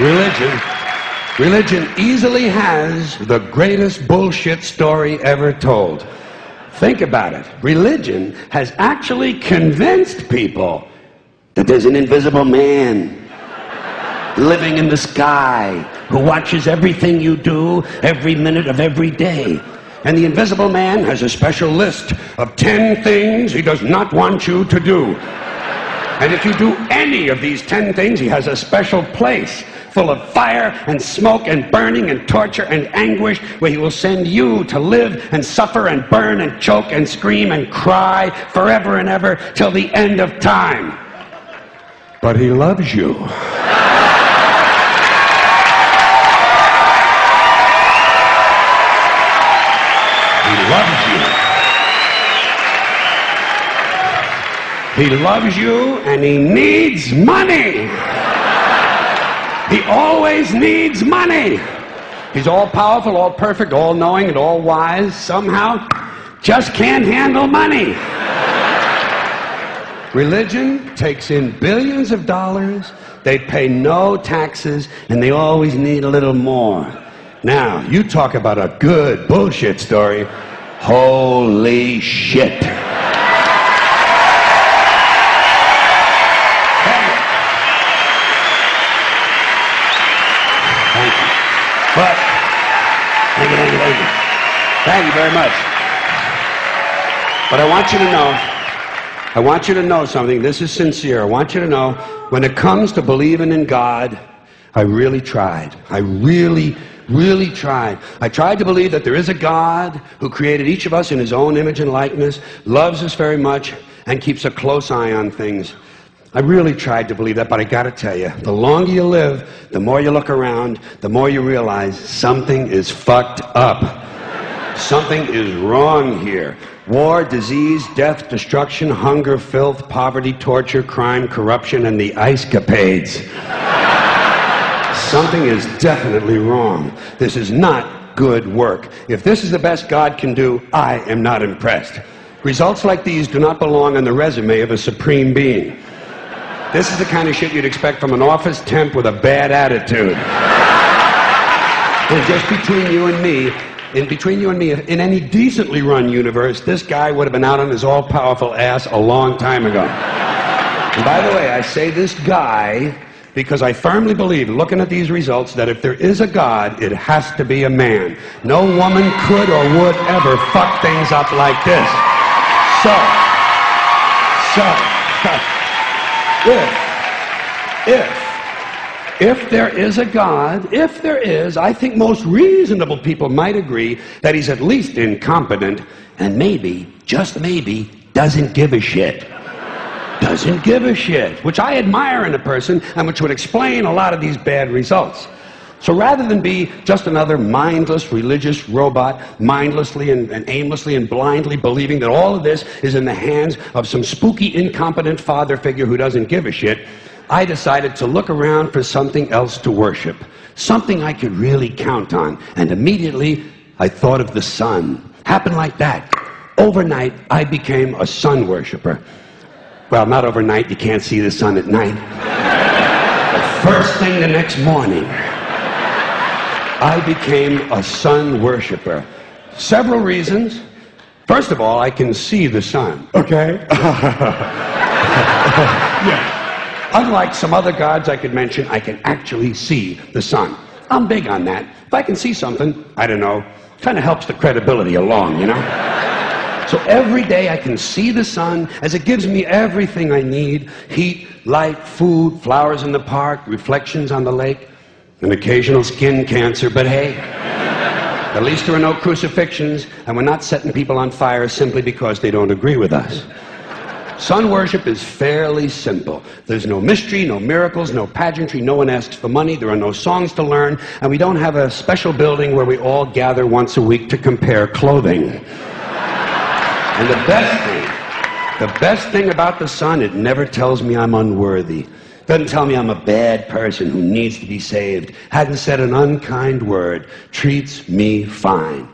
Religion easily has the greatest bullshit story ever told. Think about it. Religion has actually convinced people that there's an invisible man living in the sky who watches everything you do every minute of every day. And the invisible man has a special list of 10 things he does not want you to do. And if you do any of these 10 things, he has a special place full of fire and smoke and burning and torture and anguish where he will send you to live and suffer and burn and choke and scream and cry forever and ever till the end of time. But he loves you. He loves you. He loves you and he needs money. He always needs money. He's all powerful, all perfect, all knowing, and all wise. Somehow, just can't handle money. Religion takes in billions of dollars. They pay no taxes, and they always need a little more. Now, you talk about a good bullshit story. Holy shit. But, thank you very much. But I want you to know something. This is sincere. I want you to know, when it comes to believing in God, I really tried. I really tried. I tried to believe that there is a God who created each of us in his own image and likeness, loves us very much, and keeps a close eye on things. I really tried to believe that, but I gotta tell you, the longer you live, the more you look around, the more you realize something is fucked up. Something is wrong here. War, disease, death, destruction, hunger, filth, poverty, torture, crime, corruption, and the ice-capades. Something is definitely wrong. This is not good work. If this is the best God can do, I am not impressed. Results like these do not belong on the resume of a supreme being. This is the kind of shit you'd expect from an office temp with a bad attitude. And just between you and me, in any decently run universe, this guy would have been out on his all-powerful ass a long time ago. And by the way, I say this guy because I firmly believe, looking at these results, that if there is a God, it has to be a man. No woman could or would ever fuck things up like this. If there is a God, if there is, I think most reasonable people might agree that he's at least incompetent and maybe, just maybe, doesn't give a shit. Doesn't give a shit, which I admire in a person and which would explain a lot of these bad results. So rather than be just another mindless religious robot, mindlessly and aimlessly and blindly believing that all of this is in the hands of some spooky, incompetent father figure who doesn't give a shit, I decided to look around for something else to worship, something I could really count on. And immediately, I thought of the sun. Happened like that. Overnight, I became a sun worshiper. Well, not overnight. You can't see the sun at night. But first thing the next morning, I became a sun worshiper. Several reasons. First of all, I can see the sun. Okay? Yeah. Unlike some other gods I could mention, I can actually see the sun. I'm big on that. If I can see something, I don't know, kind of helps the credibility along, you know? So every day I can see the sun as it gives me everything I need: heat, light, food, flowers in the park, reflections on the lake, an occasional skin cancer, but hey, at least there are no crucifixions, and we're not setting people on fire simply because they don't agree with us. Sun worship is fairly simple. There's no mystery, no miracles, no pageantry, no one asks for money, there are no songs to learn, and we don't have a special building where we all gather once a week to compare clothing. And the best thing about the sun, it never tells me I'm unworthy. Doesn't tell me I'm a bad person who needs to be saved. Hadn't said an unkind word. Treats me fine.